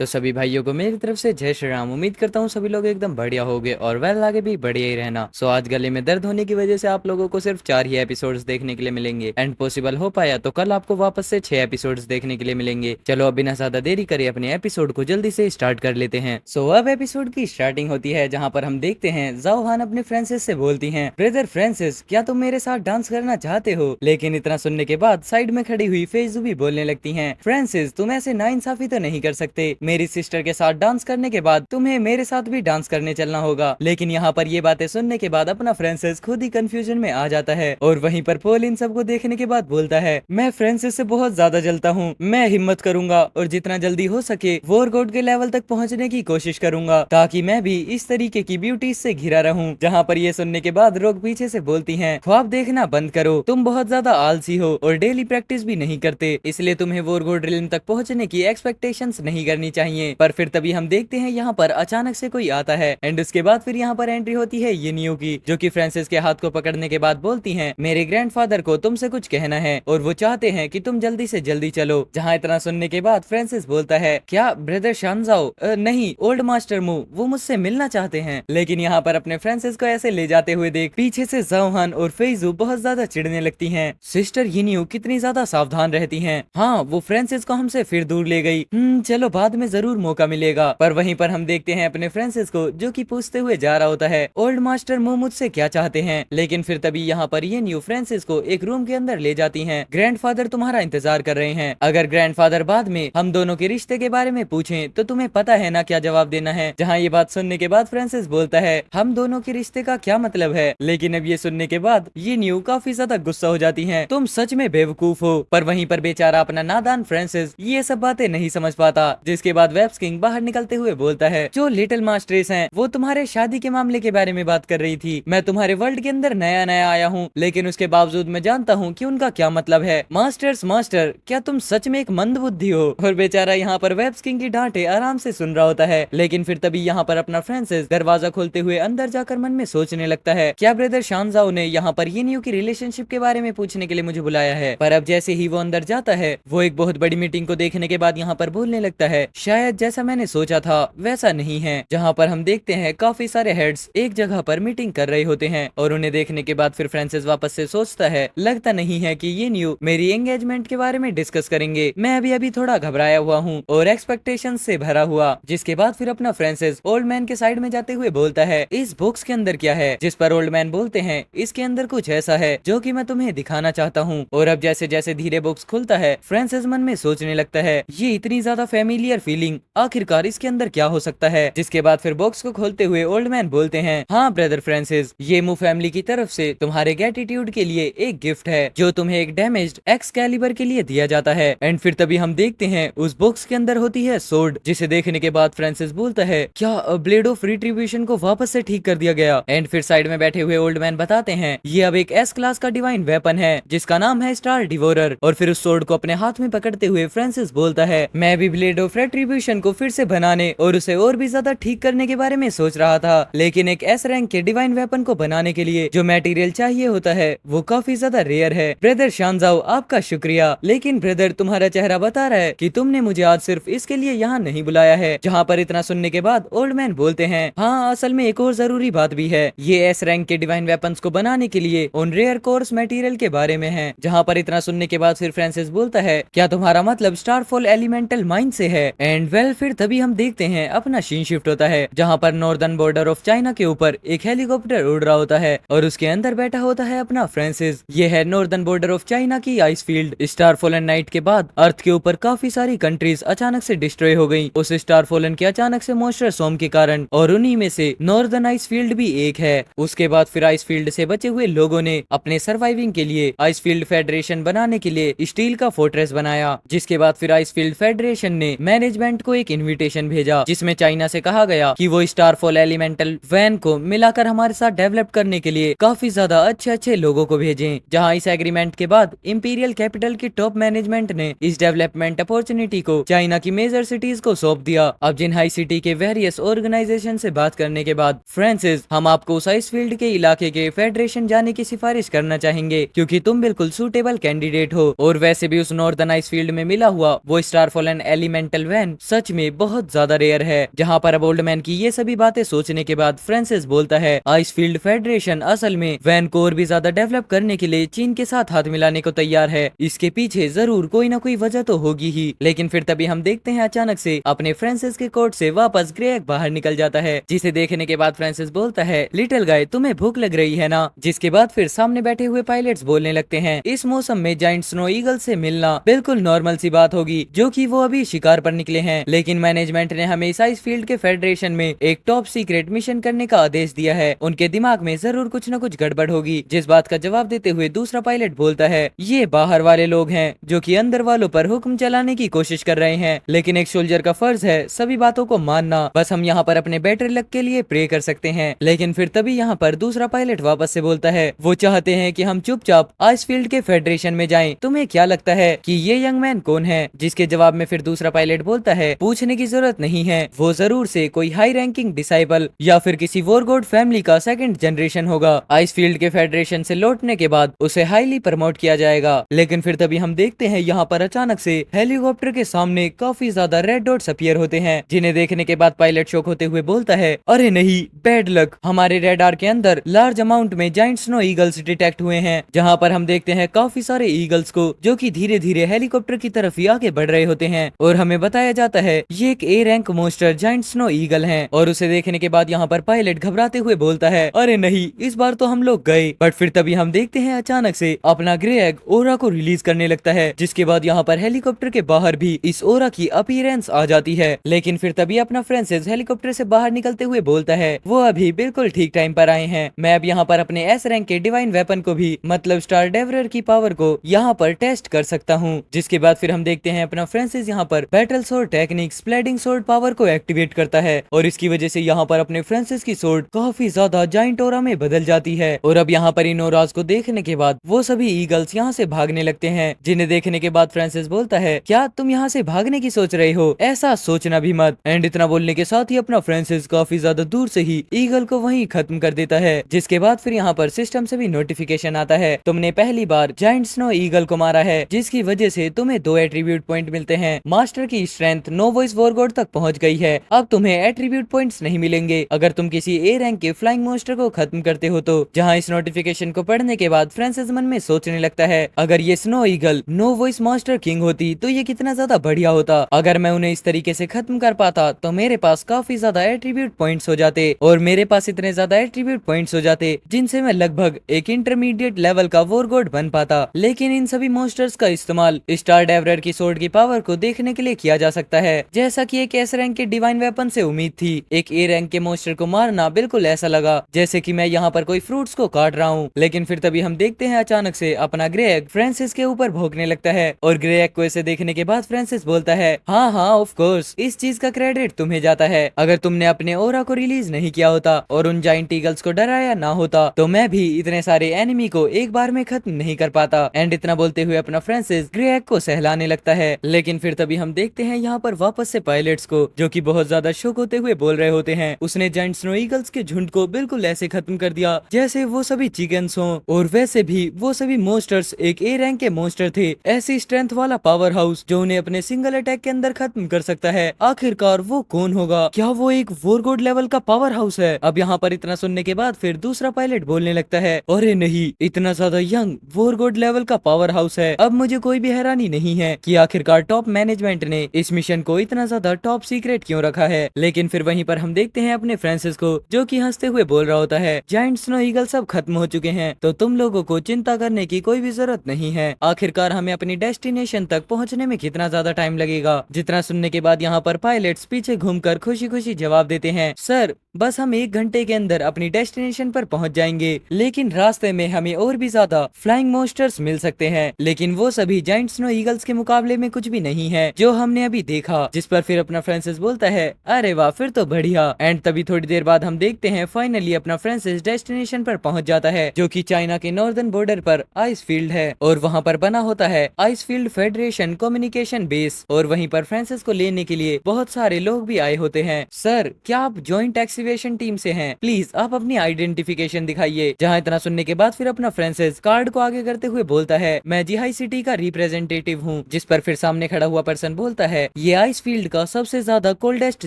तो सभी भाइयों को मेरी तरफ से जय श्री राम। उम्मीद करता हूँ सभी लोग एकदम बढ़िया होंगे और वेल आगे भी बढ़िया ही रहना। सो आज गले में दर्द होने की वजह से आप लोगों को सिर्फ 4 ही एपिसोड्स देखने के लिए मिलेंगे एंड पॉसिबल हो पाया तो कल आपको वापस से 6 एपिसोड्स देखने के लिए मिलेंगे। चलो अब बिना ज्यादा देरी करे अपने एपिसोड को जल्दी से स्टार्ट कर लेते हैं। सो अब एपिसोड की स्टार्टिंग होती है जहाँ पर हम देखते हैं जाओ हान अपने फ्रांसिस से बोलती है, ब्रदर फ्रांसिस क्या तुम मेरे साथ डांस करना चाहते हो? लेकिन इतना सुनने के बाद साइड में खड़ी हुई फेजू भी बोलने लगती है, फ्रांसिस तुम ऐसे नाइंसाफी तो नहीं कर सकते, मेरी सिस्टर के साथ डांस करने के बाद तुम्हें मेरे साथ भी डांस करने चलना होगा। लेकिन यहाँ पर ये बातें सुनने के बाद अपना फ्रांसिस खुद ही कंफ्यूजन में आ जाता है और वहीं पर पॉल इन सबको देखने के बाद बोलता है, मैं फ्रांसिस से बहुत ज्यादा जलता हूँ, मैं हिम्मत करूंगा और जितना जल्दी हो सके वॉर गॉड के लेवल तक पहुँचने की कोशिश करूंगा ताकि मैं भी इस तरीके की ब्यूटी से घिरा रहूं। जहाँ पर ये सुनने के बाद रोग पीछे से बोलती है, ख्वाब देखना बंद करो, तुम बहुत ज्यादा आलसी हो और डेली प्रैक्टिस भी नहीं करते, इसलिए तुम्हें वॉर गॉड रिल्म तक पहुँचने की एक्सपेक्टेशंस नहीं करनी चाहिए। पर फिर तभी हम देखते हैं यहाँ पर अचानक से कोई आता है एंड उसके बाद फिर यहाँ पर एंट्री होती है येनियो की, जो कि फ्रांसिस के हाथ को पकड़ने के बाद बोलती हैं, मेरे ग्रैंडफादर को तुमसे कुछ कहना है और वो चाहते हैं कि तुम जल्दी से जल्दी चलो। जहाँ इतना सुनने के बाद फ्रांसिस बोलता है, क्या ब्रदर शानजाओ? नहीं, ओल्ड मास्टर मू, वो मुझसे मिलना चाहते हैं। लेकिन यहाँ पर अपने फ्रांसिस को ऐसे ले जाते हुए देख पीछे से जाओहान और फेजू बहुत ज्यादा चिढ़ने लगती हैं। सिस्टर येनियो कितनी ज्यादा सावधान रहती हैं। हाँ, वो फ्रांसिस को हमसे फिर दूर ले गई। चलो बाद में जरूर मौका मिलेगा। पर वहीं पर हम देखते हैं अपने फ्रांसिस को जो कि पूछते हुए जा रहा होता है, ओल्ड मास्टर मू मुझसे क्या चाहते हैं? लेकिन फिर तभी यहाँ पर ये न्यू फ्रांसिस को एक रूम के अंदर ले जाती हैं। ग्रैंडफादर तुम्हारा इंतजार कर रहे हैं, अगर ग्रैंडफादर बाद में हम दोनों के रिश्ते के बारे में पूछें तो तुम्हें पता है ना क्या जवाब देना है। जहाँ ये बात सुनने के बाद फ्रांसिस बोलता है, हम दोनों के रिश्ते का क्या मतलब है? लेकिन अब ये सुनने के बाद ये न्यू काफी ज्यादा गुस्सा हो जाती है, तुम सच में बेवकूफ हो। पर वहीं पर बेचारा अपना नादान फ्रांसिस ये सब बातें नहीं समझ पाता। जिसके बाद वेब्स किंग बाहर निकलते हुए बोलता है, जो लिटिल मास्टरेस हैं वो तुम्हारे शादी के मामले के बारे में बात कर रही थी। मैं तुम्हारे वर्ल्ड के अंदर नया नया आया हूँ, लेकिन उसके बावजूद मैं जानता हूँ कि उनका क्या मतलब है। मास्टर्स मास्टर, क्या तुम सच में एक मंद बुद्धि हो? और बेचारा यहाँ पर वेब्स किंग की डांटे आराम से सुन रहा होता है। लेकिन फिर तभी यहाँ पर अपना फ्रांसिस दरवाजा खोलते हुए अंदर जाकर मन में सोचने लगता है, क्या ब्रदर शानजाओ ने यहाँ पर येनियो की रिलेशनशिप के बारे में पूछने के लिए मुझे बुलाया है? पर अब जैसे ही वो अंदर जाता है वो एक बहुत बड़ी मीटिंग को देखने के बाद यहाँ पर बोलने लगता है, शायद जैसा मैंने सोचा था वैसा नहीं है। जहाँ पर हम देखते हैं काफी सारे हेड्स एक जगह पर मीटिंग कर रहे होते हैं और उन्हें देखने के बाद फिर फ्रांसिस वापस से सोचता है, लगता नहीं है कि ये न्यू मेरी एंगेजमेंट के बारे में डिस्कस करेंगे, मैं अभी अभी थोड़ा घबराया हुआ हूँ और एक्सपेक्टेशन से भरा हुआ। जिसके बाद फिर अपना फ्रांसिस ओल्ड मैन के साइड में जाते हुए बोलता है, इस बॉक्स के अंदर क्या है? जिस पर ओल्ड मैन बोलते हैं, इसके अंदर कुछ ऐसा है जो कि मैं तुम्हें दिखाना चाहता हूँ। और अब जैसे जैसे धीरे बॉक्स खुलता है फ्रांसिस मन में सोचने लगता है, ये इतनी ज्यादा फेमिलियर फीलिंग, आखिरकार इसके अंदर क्या हो सकता है? जिसके बाद फिर बॉक्स को खोलते हुए ओल्ड मैन बोलते हैं, हाँ ब्रदर फ्रांसिस, ये मू फैमिली की तरफ से तुम्हारे ग्रेटिट्यूड के लिए एक गिफ्ट है जो तुम्हें एक डैमेज्ड एक्सकैलिबर के लिए दिया जाता है। एंड फिर तभी हम देखते हैं उस बॉक्स के अंदर होती है सोर्ड, जिसे देखने के बाद फ्रांसिस बोलता है, क्या ब्लेड ऑफ रिट्रीब्यूशन को वापस से ठीक कर दिया गया? एंड फिर साइड में बैठे हुए ओल्ड मैन बताते हैं, ये अब एक एस क्लास का डिवाइन वेपन है जिसका नाम है स्टार डिवोरर। और फिर उस सोर्ड को अपने हाथ में पकड़ते हुए फ्रांसिस बोलता है, मैं भी ब्लेड ऑफ रिट्रीब्यूशन को फिर से बनाने और उसे और भी ज्यादा ठीक करने के बारे में सोच रहा था, लेकिन एक एस रैंक के डिवाइन वेपन को बनाने के लिए जो मटेरियल चाहिए होता है वो काफी ज्यादा रेयर है। ब्रदर शानजाओ आपका शुक्रिया, लेकिन ब्रदर तुम्हारा चेहरा बता रहा है कि तुमने मुझे आज सिर्फ इसके लिए यहाँ नहीं बुलाया है। जहाँ पर इतना सुनने के बाद ओल्ड मैन बोलते हैं, हाँ असल में एक और जरूरी बात भी है, ये एस रैंक के डिवाइन वेपन्स को बनाने के लिए उन रेयर कोर्स मटेरियल के बारे में है। जहाँ पर इतना सुनने के बाद फिर फ्रांसिस बोलता है, क्या तुम्हारा मतलब स्टारफॉल एलिमेंटल माइन से है? एंड वेल फिर तभी हम देखते हैं अपना सीन शिफ्ट होता है जहाँ पर नॉर्दर्न बॉर्डर ऑफ चाइना के ऊपर एक हेलीकॉप्टर उड़ रहा होता है और उसके अंदर बैठा होता है अपना फ्रांसिस। ये है नॉर्दर्न बॉर्डर ऑफ चाइना की आइस फील्ड। स्टारफॉलन नाइट के बाद अर्थ के ऊपर काफी सारी कंट्रीज अचानक से डिस्ट्रॉय हो गई उस स्टारफॉलन के अचानक से मॉन्स्टर स्टॉर्म के कारण, और उन्हीं में से नॉर्दर्न आइस फील्ड भी एक है। उसके बाद फिर आइस फील्ड से बचे हुए लोगों ने अपने सर्वाइविंग के लिए आइस फील्ड फेडरेशन बनाने के लिए स्टील का फोर्ट्रेस बनाया। जिसके बाद फिर आइस फील्ड फेडरेशन ने मैनेजमेंट को एक इन्विटेशन भेजा जिसमें चाइना से कहा गया कि वो स्टारफॉल एलिमेंटल वैन को मिलाकर हमारे साथ डेवलप करने के लिए काफी ज्यादा अच्छे अच्छे लोगों को भेजें। जहां इस एग्रीमेंट के बाद इंपीरियल कैपिटल की टॉप मैनेजमेंट ने इस डेवलपमेंट अपॉर्चुनिटी को चाइना की मेजर सिटीज को सौंप दिया। अब जिनहाई सिटी के वेरियस ऑर्गेनाइजेशन से बात करने के बाद फ्रांसिस, हम आपको उस आइस फील्ड के इलाके के फेडरेशन जाने की सिफारिश करना चाहेंगे क्योंकि तुम बिल्कुल सूटेबल कैंडिडेट हो। और वैसे भी उस नॉर्दर्न आइस फील्ड में मिला हुआ वो स्टारफॉलन एलिमेंटल वैन फेडरेशन सच में बहुत ज्यादा रेयर है। जहाँ पर अब ओल्ड मैन की ये सभी बातें सोचने के बाद फ्रांसिस बोलता है आइसफील्ड फेडरेशन असल में वैन को और भी ज्यादा डेवलप करने के लिए चीन के साथ हाथ मिलाने को तैयार है। इसके पीछे जरूर कोई ना कोई वजह तो होगी ही। लेकिन फिर तभी हम देखते हैं अचानक से अपने फ्रांसिस के कोर्ट से वापस ग्रेग बाहर निकल जाता है, जिसे देखने के बाद फ्रांसिस बोलता है लिटिल गाय तुम्हें भूख लग रही है ना। जिसके बाद फिर सामने बैठे हुए पायलट्स बोलने लगते हैं इस मौसम में जाइंट स्नो ईगल से मिलना बिल्कुल नॉर्मल सी बात होगी, जो कि वो अभी शिकार पर निकले हैं। लेकिन मैनेजमेंट ने हमें इस आइस फील्ड के फेडरेशन में एक टॉप सीक्रेट मिशन करने का आदेश दिया है, उनके दिमाग में जरूर कुछ न कुछ गड़बड़ होगी। जिस बात का जवाब देते हुए दूसरा पायलट बोलता है ये बाहर वाले लोग हैं जो कि अंदर वालों पर हुक्म चलाने की कोशिश कर रहे हैं, लेकिन एक सोल्जर का फर्ज है सभी बातों को मानना। बस हम यहाँ पर अपने बेटर लक के लिए प्रे कर सकते हैं। लेकिन फिर तभी यहाँ पर दूसरा पायलट वापस से बोलता है वो चाहते हैं कि हम चुपचाप आइस फील्ड के फेडरेशन में जाएं। तुम्हें क्या लगता है कि ये यंग मैन कौन है? जिसके जवाब में फिर दूसरा पायलट बोलता है पूछने की जरूरत नहीं है, वो जरूर से कोई हाई रैंकिंग डिसाइबल या फिर किसी वॉरगॉड फैमिली का सेकंड जनरेशन होगा। आइस फील्ड के फेडरेशन से लौटने के बाद उसे हाईली प्रमोट किया जाएगा। लेकिन फिर तभी हम देखते हैं यहाँ पर अचानक से हेलीकॉप्टर के सामने काफी ज्यादा रेड डॉट्स अपीयर होते हैं, जिन्हें देखने के बाद पायलट शॉक होते हुए बोलता है अरे नहीं, बैड लक, हमारे रेडार के अंदर लार्ज अमाउंट में जाइंट स्नो ईगल्स डिटेक्ट हुए हैं। जहाँ पर हम देखते हैं काफी सारे ईगल्स को जो कि धीरे धीरे हेलीकॉप्टर की तरफ ही आगे बढ़ रहे होते हैं, और हमें बताया जाता है ये एक A rank मोस्टर giant snow eagle है। और उसे देखने के बाद यहाँ पर पायलट घबराते हुए बोलता है अरे नहीं, इस बार तो हम लोग गए। बट फिर तभी हम देखते हैं अचानक से अपना ग्रेग ओरा को रिलीज करने लगता है, जिसके बाद यहाँ पर हेलीकॉप्टर के बाहर भी इस ओरा की अपीयरेंस आ जाती है। लेकिन फिर तभी अपना फ्रांसिस हेलीकॉप्टर से बाहर निकलते हुए बोलता है वो अभी बिल्कुल ठीक टाइम पर आए हैं। मैं अब यहाँ पर अपने एस रैंक के डिवाइन वेपन को भी मतलब स्टार डेवरर की पावर को यहाँ पर टेस्ट कर सकता हूँ। जिसके बाद फिर हम देखते हैं अपना फ्रांसिस यहाँ पर बैटल सोर्ड टेक्निक स्प्लेडिंग सोर्ड पावर को एक्टिवेट करता है, और इसकी वजह से यहाँ पर अपने फ्रांसिस की सोर्ड काफी ज्यादा जाइंट ओरा में बदल जाती है। और अब यहाँ पर इन ओराज को देखने के बाद वो सभी ईगल्स यहाँ से भागने लगते हैं, जिन्हें देखने के बाद फ्रांसिस बोलता है क्या तुम यहाँ से भागने की सोच रहे हो? ऐसा सोचना भी मत। एंड इतना बोलने के साथ ही अपना फ्रांसिस काफी ज्यादा दूर से ही ईगल को वहीं खत्म कर देता है। जिसके बाद फिर यहाँ पर सिस्टम से भी नोटिफिकेशन आता है तुमने पहली बार जाइंट स्नो ईगल को मारा है, जिसकी वजह से तुम्हें 2 एट्रीब्यूट पॉइंट मिलते हैं। मास्टर की स्ट्रेंथ नो वॉइस वॉरगॉड तक पहुंच गई है। अब तुम्हें एट्रीब्यूट पॉइंट्स नहीं मिलेंगे अगर तुम किसी ए रैंक के फ्लाइंग मोस्टर को खत्म करते हो तो। जहाँ इस नोटिफिकेशन को पढ़ने के बाद फ्रांसिस मन में सोचने लगता है अगर ये snow eagle no voice master king होती तो ये कितना ज्यादा बढ़िया होता। अगर मैं उन्हें इस तरीके से खत्म कर पाता तो मेरे पास काफी ज्यादा एट्रीब्यूट पॉइंट्स हो जाते, और मेरे पास इतने ज्यादा एट्रीब्यूट पॉइंट्स हो जाते जिनसे मैं लगभग एक इंटरमीडिएट लेवल का वॉरगॉड बन पाता। लेकिन इन सभी मोस्टर्स का इस्तेमाल स्टार डेवरर की सोर्ड की पावर को देखने के लिए किया जा सकता है, जैसा कि एक एस रैंक के डिवाइन वेपन से उम्मीद थी। एक ए रैंक के मोस्टर को मारना बिल्कुल ऐसा लगा जैसे कि मैं यहाँ पर कोई फ्रूट्स को काट रहा हूँ। लेकिन फिर तभी हम देखते हैं अचानक से अपना ग्रेग फ्रांसिस के ऊपर भौंकने लगता है, और ग्रेग को ऐसे देखने के बाद फ्रांसिस बोलता है हाँ हाँ ऑफ कोर्स, इस चीज का क्रेडिट तुम्हें जाता है। अगर तुमने अपने ओरा को रिलीज नहीं किया होता और उन जाइंट ईगल्स को डराया ना होता तो मैं भी इतने सारे एनिमी को एक बार में खत्म नहीं कर पाता। एंड इतना बोलते हुए अपना फ्रांसिस ग्रेग को सहलाने लगता है। लेकिन फिर तभी हम देखते हैं यहाँ पर वापस से पायलट्स को, जो कि बहुत ज्यादा शौक होते हुए बोल रहे होते हैं उसने जाइंट स्नो ईगल्स के झुंड को बिल्कुल ऐसे खत्म कर दिया जैसे वो सभी चिकन्स हों, और वैसे भी वो सभी मोस्टर्स एक ए रैंक के मोस्टर थे। ऐसी स्ट्रेंथ वाला पावर हाउस जो उन्हें अपने सिंगल अटैक के अंदर खत्म कर सकता है, आखिरकार वो कौन होगा? क्या वो एक वॉरगॉड लेवल का पावर हाउस है? अब यहाँ पर इतना सुनने के बाद फिर दूसरा पायलट बोलने लगता है अरे नहीं, इतना ज्यादा यंग वॉरगॉड लेवल का पावर हाउस है। अब मुझे कोई भी हैरानी नहीं है कि आखिरकार टॉप मैनेजमेंट ने इस मिशन को इतना ज्यादा टॉप सीक्रेट क्यों रखा है। लेकिन फिर वहीं पर हम देखते हैं अपने फ्रांसिस को, जो कि हंसते हुए बोल रहा होता है जाइंट स्नो ईगल सब खत्म हो चुके हैं तो तुम लोगों को चिंता करने की कोई भी जरूरत नहीं है। आखिरकार हमें अपनी डेस्टिनेशन तक पहुंचने में कितना ज्यादा टाइम लगेगा। जितना सुनने के बाद यहाँ पर पायलट्स पीछे घूमकर खुशी खुशी जवाब देते हैं सर बस हम 1 घंटे के अंदर अपनी डेस्टिनेशन पर पहुंच जाएंगे, लेकिन रास्ते में हमें और भी ज्यादा फ्लाइंग मोस्टर्स मिल सकते हैं, लेकिन वो सभी जाइंट स्नो ईगल्स के मुकाबले में कुछ भी नहीं है जो हमने अभी देखा। जिस पर फिर अपना फ्रांसिस बोलता है अरे वाह फिर तो बढ़िया। एंड तभी थोड़ी देर बाद हम देखते हैं फाइनली अपना फ्रांसिस डेस्टिनेशन पर पहुंच जाता है, जो कि चाइना के नॉर्दर्न बॉर्डर पर आइस फील्ड है, और वहाँ पर बना होता है ice field federation communication base, और वहीं पर फ्रांसिस को लेने के लिए बहुत सारे लोग भी आए होते हैं। सर क्या आप ज्वाइंट एक्टिवेशन टीम से हैं? प्लीज आप अपनी आइडेंटिफिकेशन दिखाइए। जहाँ इतना सुनने के बाद फिर अपना फ्रांसिस कार्ड को आगे करते हुए बोलता है मैं जिहाई सिटी का रिप्रेजेंटेटिव हूँ। जिस पर फिर सामने खड़ा हुआ पर्सन बोलता है ये आइस फील्ड का सबसे ज्यादा कोल्डेस्ट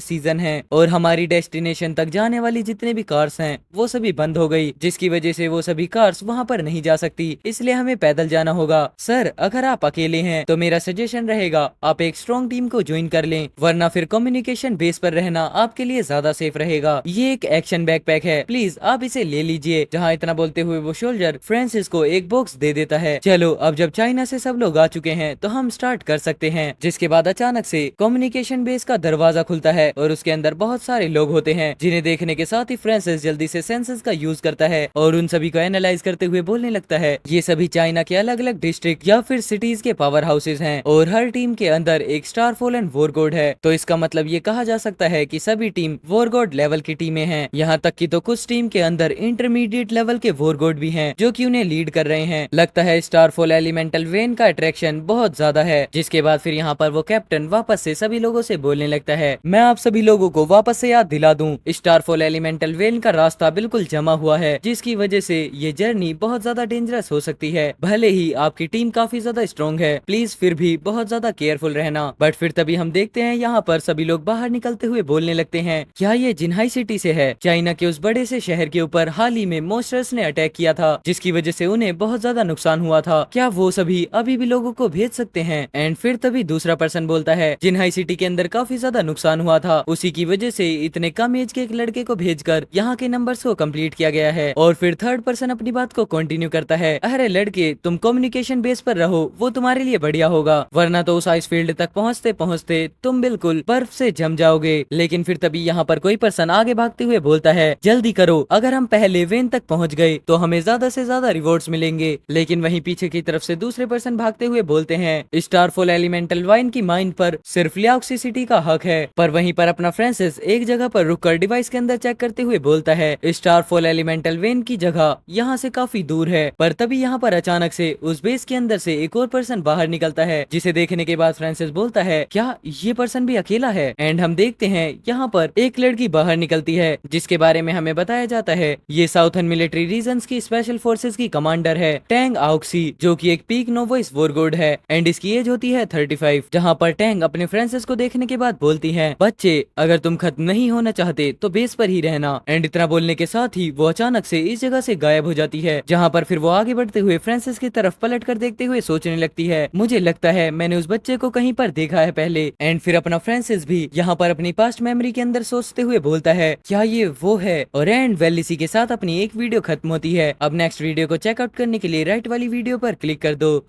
सीजन है और हमारी डेस्टिनेशन तक जाने वाली जितने भी कार्स हैं वो सभी बंद हो गई, जिसकी वजह से वो सभी कार्स वहाँ पर नहीं जा सकती, इसलिए हमें पैदल जाना होगा। सर अगर आप अकेले हैं तो मेरा सजेशन रहेगा आप एक स्ट्रॉन्ग टीम को ज्वाइन कर लें, वरना फिर कम्युनिकेशन बेस पर रहना आपके लिए ज्यादा सेफ रहेगा। ये एक एक्शन बैकपैक है, प्लीज आप इसे ले लीजिए। जहाँ इतना बोलते हुए वो सोल्जर फ्रांसिस को एक बॉक्स दे देता है। चलो अब जब चाइना से सब लोग आ चुके हैं तो हम स्टार्ट कर सकते हैं। जिसके बाद अचानक से कम्युनिकेशन बेस का दरवाजा खुलता है और उसके अंदर बहुत सारे लोग होते हैं, जिन्हें देखने के साथ ही फ्रांसिस जल्दी से सेंसस का यूज करता है और उन सभी को एनालाइज करते हुए बोलने लगता है ये सभी चाइना के अलग अलग डिस्ट्रिक्ट या फिर सिटीज के पावर हाउसेज हैं और हर टीम के अंदर एक star fall and war God है। तो इसका मतलब ये कहा जा सकता है कि सभी टीम वॉर गॉड लेवल की टीमें हैं। यहाँ तक कि तो कुछ टीम के अंदर इंटरमीडिएट लेवल के वॉर गॉड भी हैं जो कि उन्हें लीड कर रहे हैं। लगता है स्टारफॉल एलिमेंटल वेन का अट्रैक्शन बहुत ज्यादा है। जिसके बाद फिर यहाँ पर वो कैप्टन वापस से सभी लोगों से बोलने लगता है मैं आप सभी लोगों को वापस से याद दिला दूं, स्टारफॉल एलिमेंटल वेन का रास्ता बिल्कुल जमा हुआ है, जिसकी वजह से ये जर्नी बहुत ज्यादा डेंजरस हो सकती है। भले ही आपकी टीम काफी ज्यादा स्ट्रॉन्ग है, प्लीज फिर भी बहुत ज्यादा केयरफुल रहना। बट फिर तभी हम देखते हैं यहाँ पर सभी लोग बाहर निकलते हुए बोलने लगते हैं क्या ये जिन्हाई सिटी से है? चाइना के उस बड़े से शहर के ऊपर हाल ही में मॉन्स्टर्स ने अटैक किया था, जिसकी वजह से उन्हें बहुत ज्यादा नुकसान हुआ था। क्या वो सभी अभी भी लोगों को भेज सकते हैं? एंड फिर तभी दूसरा पर्सन बोलता है जिन्हाई सिटी के अंदर काफी ज्यादा नुकसान हुआ था, उसी की वजह से इतने कम एज के एक लड़के को भेजकर यहाँ के नंबर्स को कंप्लीट किया गया है। और फिर थर्ड पर्सन अपनी बात को कंटिन्यू करता है अरे लड़के तुम कम्युनिकेशन बेस पर रहो, वो तुम्हारे लिए बढ़िया होगा, वरना तो उस आइस फील्ड तक पहुँचते पहुँचते तुम बिल्कुल बर्फ से जम जाओगे। लेकिन फिर तभी यहाँ पर कोई पर्सन आगे भागते हुए बोलता है जल्दी करो, अगर हम पहले वेन तक पहुँच गए तो हमें ज्यादा से ज्यादा रिवॉर्ड्स मिलेंगे। लेकिन वहीं पीछे की तरफ से दूसरे पर्सन भागते हुए बोलते हैं स्टारफॉल एलिमेंटल वाइन की माइन पर सिर्फ लियाओक्सी सिटी का हक है। पर वहीं पर अपना फ्रांसिस एक जगह पर रुककर डिवाइस के अंदर चेक करते हुए बोलता है स्टारफॉल एलिमेंटल वेन की जगह यहाँ से काफी दूर है। पर तभी यहाँ पर अचानक से उस बेस के अंदर से एक और पर्सन बाहर निकलता है, जिसे देखने के बाद फ्रांसिस बोलता है क्या ये पर्सन भी अकेला है? एंड हम देखते हैं यहाँ पर एक लड़की बाहर निकलती है, जिसके बारे में हमें बताया जाता है ये साउथर्न मिलिट्री रीजन्स की स्पेशल फोर्सेस की कमांडर है टैंग आउक्सी, जो कि एक पीक नोवाइस वॉर गॉड है एंड इसकी एज होती है 35। जहाँ पर टैंग अपने फ्रांसिस को देखने के बाद बोलती है बच्चे अगर तुम खत्म नहीं होना चाहते तो बेस पर ही रहना। एंड इतना बोलने के साथ ही वो अचानक से इस जगह से गायब हो जाती है। जहाँ पर फिर वो आगे बढ़ते हुए फ्रांसिस की तरफ पलट कर देखते हुए सोचने लगती है मुझे लगता है मैंने उस बच्चे को कहीं पर देखा है पहले। एंड फिर अपना फ्रांसिस भी यहाँ पर अपनी पास्ट मेमोरी के अंदर सोचते हुए बोलता है क्या ये वो है? और एंड वेल इसी के साथ अपनी एक वीडियो खत्म होती है। अब नेक्स्ट वीडियो को चेकआउट करने के लिए राइट वाली वीडियो पर क्लिक कर दो।